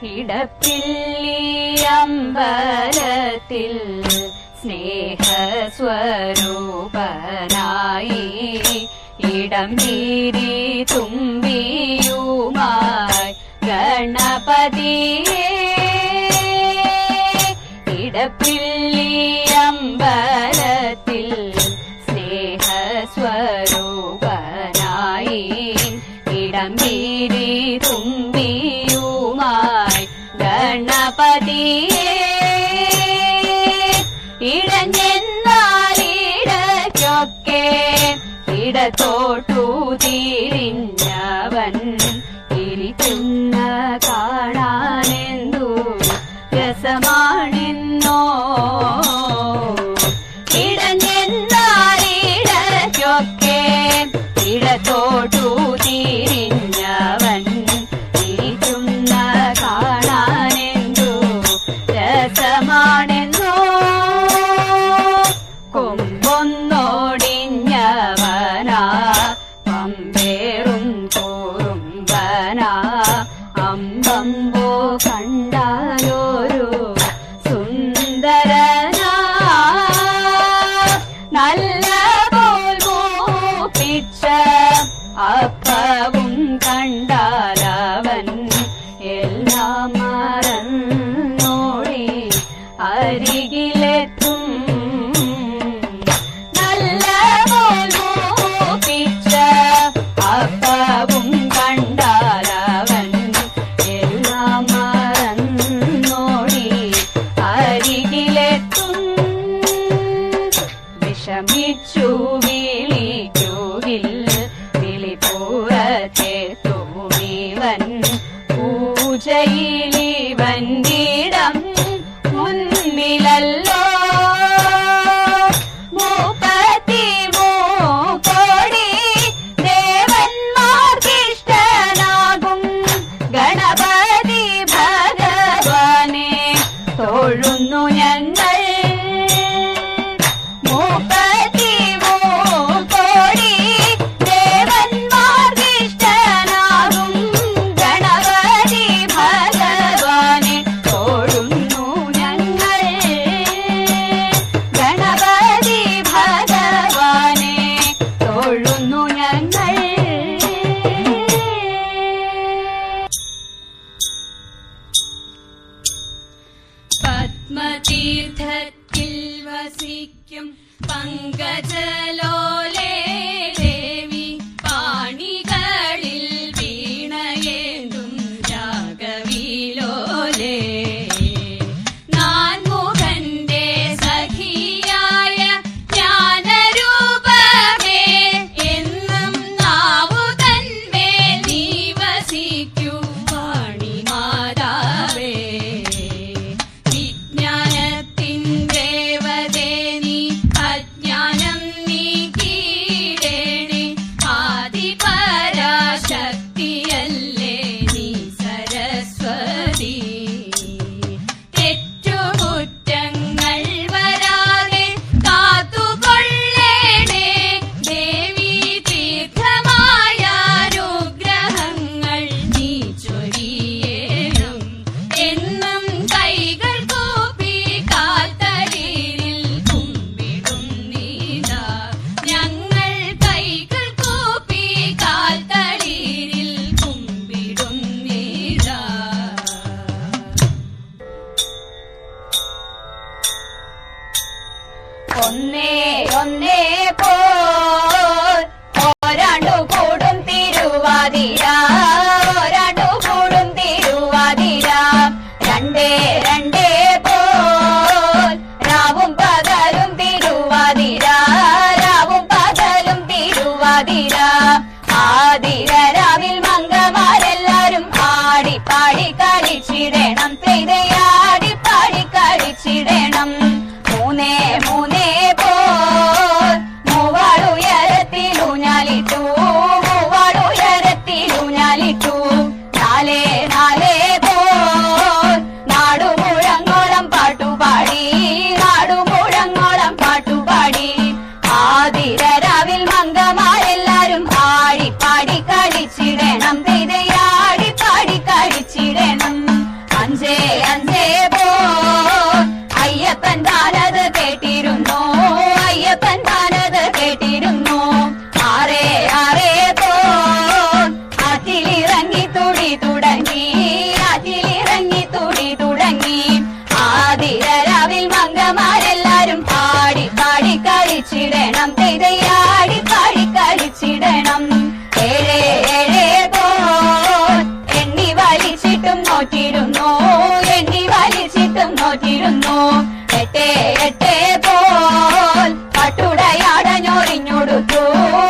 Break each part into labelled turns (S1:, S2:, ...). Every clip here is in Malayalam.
S1: ഇടപ്പിള്ളിയമ്പലത്തിൽ സ്നേഹസ്വരൂപനായി ഇടം വീരി തുമ്പിയുമായി ഗണപതിയേ ഇടപ്പിള്ളിയമ്പലത്തിൽ സ്നേഹസ്വരൂപനായി ഇടം വീരി തുമ്പിയുമായി ഗണപതിയേ ഇടഞ്ഞെന്നാലിടയ്ക്കൊക്കെ ഇടത്തോട്ടു തിരിഞ്ഞവൻ ഇരിക്കുന്ന കാണാനെന്തു രസമാണെന്നോ ഇടഞ്ഞെന്നാലിടയ്ക്കൊക്കെ ഇടത്തോട്ടു തിരിഞ്ഞവൻ ഇരിക്കുന്ന കാണാനെന്തു രസമാണെന്നോ കൊമ്പൊന്നോടിഞ്ഞവനാ പമ്പേറും കൂറുമ്പനാ അമ്പമ്പോ കണ്ടാലൊരു സുന്ദരനാ നല്ല പോൽ മൂപ്പിച്ച അപ്പവും കണ്ടാലവൻ എല്ലാം മറന്നോടി അരികിലെത്തും നല്ല പോൽ മൂപ്പിച്ച അപ്പവും കണ്ടാലവൻ എല്ലാം മറന്നോടി അരികിലെത്തും വിഷമിച്ചു വിളിക്കുകിൽ വിളിപ്പുറത്തെത്തുമിവൻ പൂജയിലിവന്റിടം മുൻപിലല്ലോ മൂപ്പത്തിമൂക്കോടി ദേവന്മാർക്കിഷ്ടനാകും ഗണപതി ഭഗവാനെ തൊഴുന്നു ഞങ്ങൾ മൂപ്പത്തിമൂക്കോടി ദേവന്മാർക്കിഷ്ടനാകും ഗണപതി ഭഗവാനെ തൊഴുന്നു ഞങ്ങൾ ഗണപതി ഭഗവാനെ തൊഴുന്നു ഞങ്ങൾ പത്മതീർത്ഥത്തിൽ വസിക്കും പങ്കജലോലേ ദേവി പാണികളിൽ വീണയേന്തും രാഗവിലോലേ നാൻമുഖന്റെ സഖിയായ ജ്ഞാനരൂപമേ എന്നും നാവു തന്മേൽ നീ വസിക്കൂ വാണിമാതാവേ വിജ്ഞാനത്തിൻ ദേവതേ നീ അജ്ഞാനം നീക്കി
S2: കുളി തുടങ്ങി, ആറ്റിലിറങ്ങി തുടി തുടങ്ങി. ആതിരരാവിൽ മംഗമാരെല്ലാരും പാടി പാടി കളിച്ചിടണം, തെയ്യാടി പാടി കളിച്ചിടണം. ഏഴേ ഏഴേ പോൽ എണ്ണി വലിച്ചിട്ടും നോറ്റിരുന്നു, എണ്ണി വലിച്ചിട്ടും നോറ്റിരുന്നു. എട്ടേ എട്ടേ പോൽ പട്ടുടയാടഞ്ഞൊറിഞ്ഞുടുത്തു,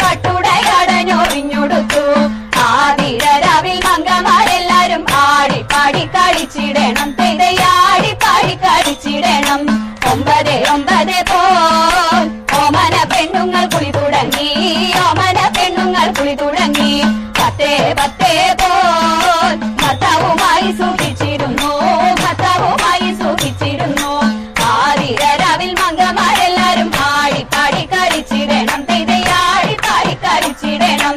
S2: പട്ടുടയാടഞ്ഞൊറിഞ്ഞുടുത്തു. ആതിരരാവിൽ മംഗമാരെല്ലാരും ആടി പാടി കളിച്ചിടണം, തെയ്യാടി പാടി കളിച്ചിടണം. ഒമ്പതേ ഒമ്പതേ പോൽ ഓമന പെണ്ണുങ്ങൾ കുളി തുടങ്ങി, ഓമന പെണ്ണുങ്ങൾ കുളി തുടങ്ങി. പത്തേ പത്തേ പോൽ ഭർത്താവുമായി സൂക്ഷിച്ചിരുന്നു, ഭർത്താവുമായി സൂക്ഷിച്ചിരുന്നു. ആതിരരാവിൽ മംഗമാരെല്ലാരും ആടി പാടി കളിച്ചിടണം, തെയ്യാടി പാടി കളിച്ചിടണം.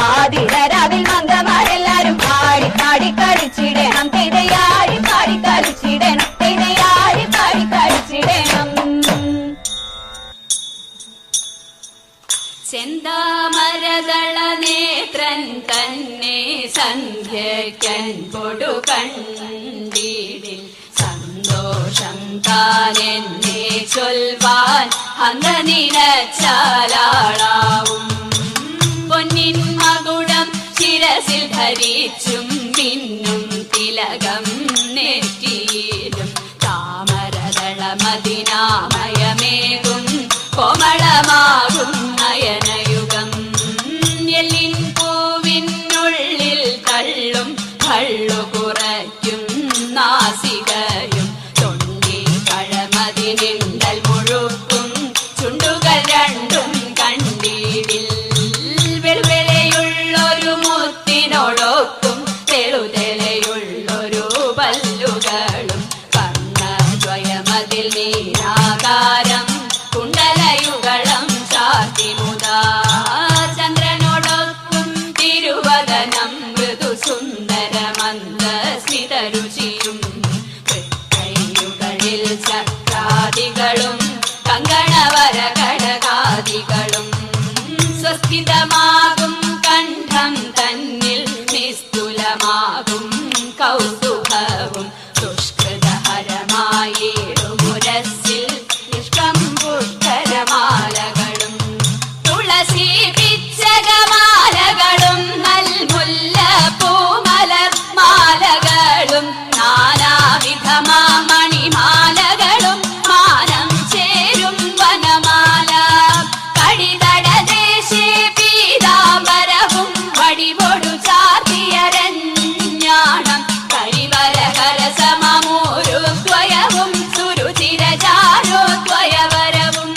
S2: ആതിരരാവിൽ മംഗമാരെല്ലാരും ആടി പാടി കളിച്ചിടണം, തെയ്യാടി പാടി കളിച്ചിടണം, തെയ്യാടി പാടി കളിച്ചിടണം.
S1: ചെന്താമരദള നേത്രൻ തന്നെ സന്ധ്യയ്ക്കൻ കൊടു കണ്ടിടിൽ സന്തോഷം താനെന്നെ ചൊൽവാൻ അന്ത നിലച്ചാലാളാവും. പൊന്നിൻ മകുടം ശിരസിൽ ധരിച്ചും മിന്നും തിലകം നെറ്റിയിലും താമരദള മദിനാമയമേകും കോമളമാകും നയനയുഗം. എല്ലിൻ പൂവിനുള്ളിൽ തള്ളും കള്ളു കുറയ്ക്കും നാസികയും തൊണ്ടി കഴമതിനിണ്ടൽ മുഴുക്കും ചുണ്ടുകൾ രണ്ടും കണ്ടിടിൽ വെളുവെളയുള്ളൊരു മുത്തിനോടൊക്കും തെളുതെളയുള്ളൊരു പല്ലുകളും കർണദ്വയമതിൽ നീരാകാരം കുണ്ടലയുഗളം ചാർത്തിമുതാ. ചന്ദ്രനോടൊക്കും തിരുവദനം മൃദു സുന്ദരമന്ദസ്മിതരുചിയും കൈയുകളിൽ ചക്രാദികളും കങ്കണവര കടകാദികളും സ്വസ്ഥിതമാകും കണ്ഠം തന്നിൽ നിസ്തുലമാകും കൗതുകവും ദുഷ്കൃതഹരമായിടുമുരസ്സിൽ നിഷ്കം പുഷ്കരമാലകളും തുളസി പിച്ചകമാലകളും നൽമുല്ല പൂമലർ മാലകളും നാനാവിധമാമണിമാലകളും മാനം ചേരും വനമാല കടിതടദേശേ പീതാംബരവും വടിവൊടു ചാർത്തിയരഞ്ഞാണം കരിവര കരസമൂരുദ്വയവും സുരുചിരചാരോദ്വയവരവും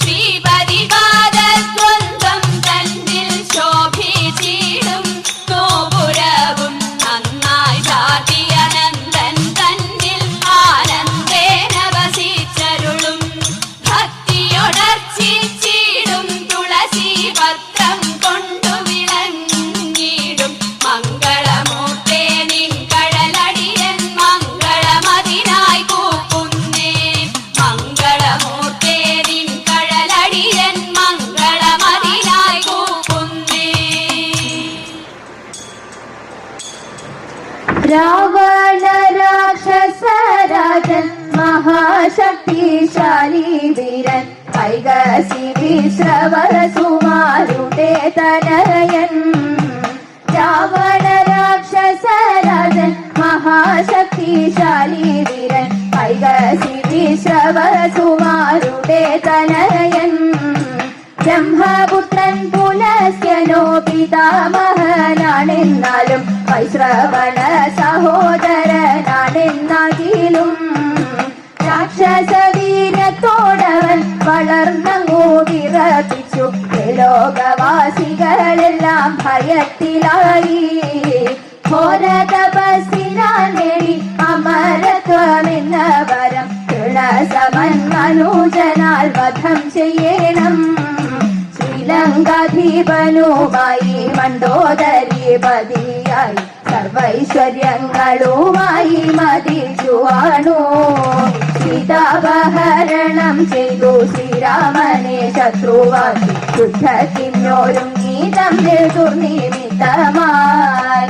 S1: ശ്രീപതിപാദദ്വന്ദ്വം തന്നിൽ ശോഭിച്ചിടും നോപുരവും നന്നായി ചാർത്തിയനന്ദൻ തന്നിൽ ആനന്ദേന വസിച്ചരുളും ഭക്തിയൊടർച്ചിച്ചിടും തുളസി പത്രം കൊണ്ടു വിളങ്ങിടും മംഗളമൂർത്തേ നിൻ കഴലടിയൻ മംഗളമതിനായി കൂപ്പുന്നേ. മംഗളമൂർത്തേ നിൻ കഴലടിയൻ മംഗളമതിനായി കൂപ്പുന്നേ.
S2: രാവണ രാക്ഷസരാജൻ മഹാശക്തിശാലി വീരൻ ഐകസി വിശ്രവസുമാരുടെ തനയൻ. രാവണ രാക്ഷസരാജൻ മഹാശക്തിശാലി വീരൻ ഐകസി വിശ്രവസുമാരുടെ തനയൻ. ബ്രഹ്മപുത്രൻ പുലസ്ത്യനോ പിതാമഹനാണെന്നാലും വൈശ്രവണ സഹോദരനാണെന്നാകിലും രാക്ഷസവീര്യത്തോടവൻ വളർന്നങ്ങോ വിറപ്പിച്ചു. ലോകവാസികളെല്ലാം ഭയത്തിലായി. ഘോര തപസ്സിനാൽ നേടി അമരത്വമെന്ന വരം തൃണസമൻ മനുജനാൽ വധം ചെയ്യണം. ശ്രീലങ്കാധീപനുമായി മണ്ഡോദരീപതിയായി സർവൈശ്വര്യങ്ങളുമായി മതിച്ചുവാണു. സീതാപഹരണം ചെയ്തു ശ്രീരാമനെ ശത്രുവാക്കി യുദ്ധത്തിനൊരുങ്ങി തമ്മിൽ ദുർനിമിത്തമായി.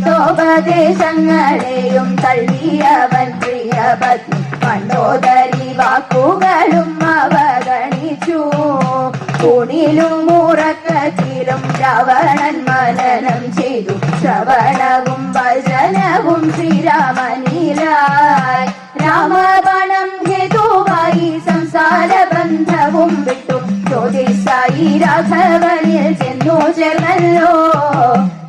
S2: ഹിതോപദേശങ്ങളെയും തള്ളിയവൻ പ്രിയപത്നി മണ്ടോദരി വാക്കുകളും അവഗണിച്ചു. ഊണിലും ഉറക്കത്തിലും രാവണൻ മനനം ചെയ്തു. ശ്രവണവും ഭജനവും ശ്രീരാമനിലായി. രാമബണം ഹേതുവായി സംസാര ബന്ധവും വിട്ടു. ജ്യോതിസായി രാഘവനിൽ ചെന്നു ചേർന്നല്ലോ.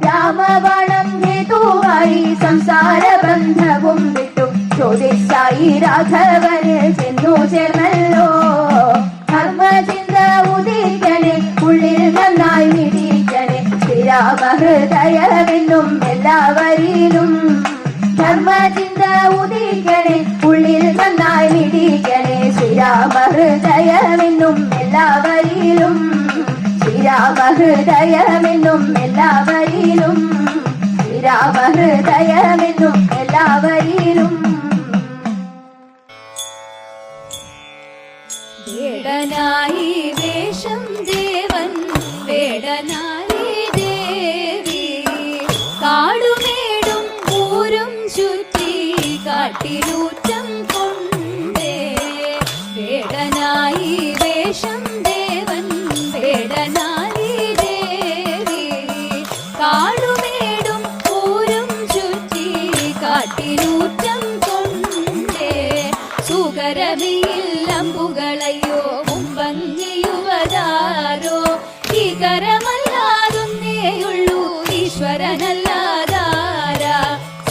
S2: രാമബണം ഹേതുവായി സംസാര ബന്ധവും വിട്ടു. ജ്യോതിസായി രാഘവനിൽ ചെന്നു ചേർന്നല്ലോ. ധർമ്മചിന്ത ഉദിക്കണേ, ഉള്ളിൽ നന്നായി മിടിക്കണേ, ശ്രീരാമഹൃദയമെന്നും എല്ലാവരിലും. ധർമ്മചിന്ത ഉദിക്കണേ, ഉള്ളിൽ നന്നായി മിടിക്കണേ, ശ്രീരാമഹൃദയമെന്നും എല്ലാവരിലും. ശ്രീരാമഹൃദയമെന്നും എല്ലാവരിലും. ശ്രീരാമഹൃദയമെന്നും എല്ലാവരിലും.
S1: വേടനായി വേഷം ദേവൻ വേടനായി ദേവി കാടുമേടും ഊരും ചുറ്റി കാട്ടിലൂറ്റം കൊണ്ടേ. വേടനായി വേഷം ദേവൻ വേടനായി ദേവി കാടുമേടും ഊരും ചുറ്റി കാട്ടിലൂറ്റം കൊണ്ടേ. സുകരമില്ലമ്പുകളയോ മുമ്പങ്ങിയുവതാരോ ഈകരമല്ലാതൊന്നേയുള്ളൂ ഈശ്വരനല്ലാതാരാ.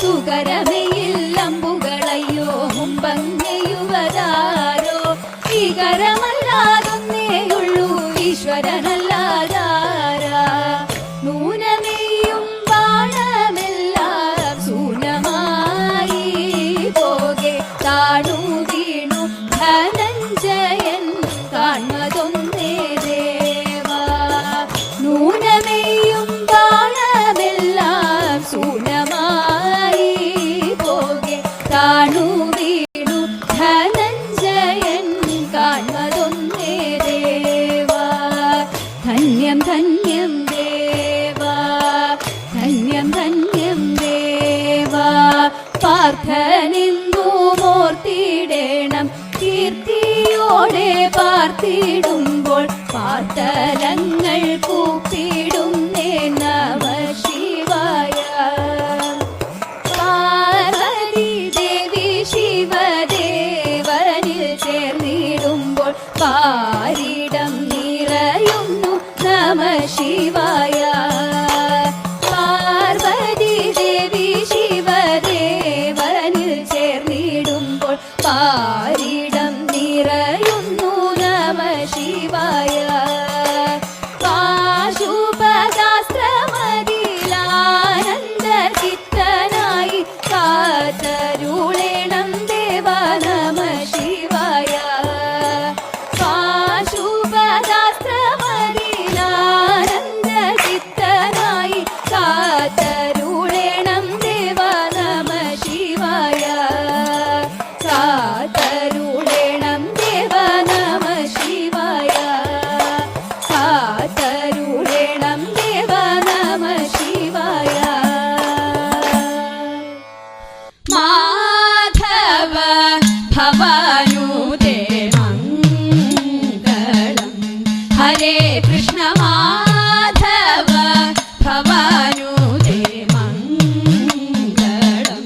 S1: സുകരമില്ലമ്പുകളയോ മുമ്പങ്ങിയുവതാരോ ഈകരമല്ലാതൊന്നേയുള്ളൂ ഈശ്വരനല്ലാതാരാ. നൂനമേയും ബാണമെല്ലാം ശൂന്യമായി പോകെ താണു വീണു ധനഞ്ജയൻ കാൺമതൊന്നേ ദേവാ. നൂനമേയും ബാണമെല്ലാം ശൂന്യമായി പോകെ താണു വീണു ധനഞ്ജയൻ കാൺമതൊന്നേ ദേവാ. ധന്യം ധന്യം ദേവാ, ധന്യം ധന്യം ദേവാ. പാർത്ഥനെന്നു ഓർത്തിടേണം കീർത്തിയോടെ പാർത്തിടുമ്പോൾ പാർത്തലങ്ങൾ കൂപ്പിടുന്നേ നമ ശിവായ. പാർവതി ദേവി ശിവദേവനിൽ ചേർന്നിടുമ്പോൾ പാരിടം നിറയുന്നു നമ ശിവായ. പാർവതി ദേവി ശിവദേവനിൽ ചേർന്നിടുമ്പോൾ പാരിടം നിറയുന്നു നമ ശിവായ. പാശുപദാസ്ത്രമതിലാനന്ദ ചിത്തനായി കാത്തരുളേണം ദേവ നമ ശിവായ. പാശുപദാസ്ത്രമതിലാനന്ദ ചിത്തനായി കാത്തരുളേണം ദേവ നമ ശിവായ. കാത്തരുളേണം ദേവ നമ ശിവായ. കാത്തരുളേണം ദേവ നമ ശിവായ. മാധവ ഭവാനുദേ മംഗളം. ഹരേ കൃഷ്ണ മാധവ ഭവാനുദേ മംഗളം.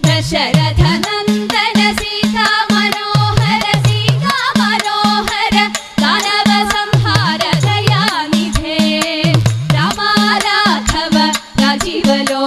S1: ദശരഥ നന്ദന സീതാ മനോഹര സീതാ മനോഹര ദാനവ സംഹാര ദയാനിധേ. രാമ രാഘവ രാജീവലോ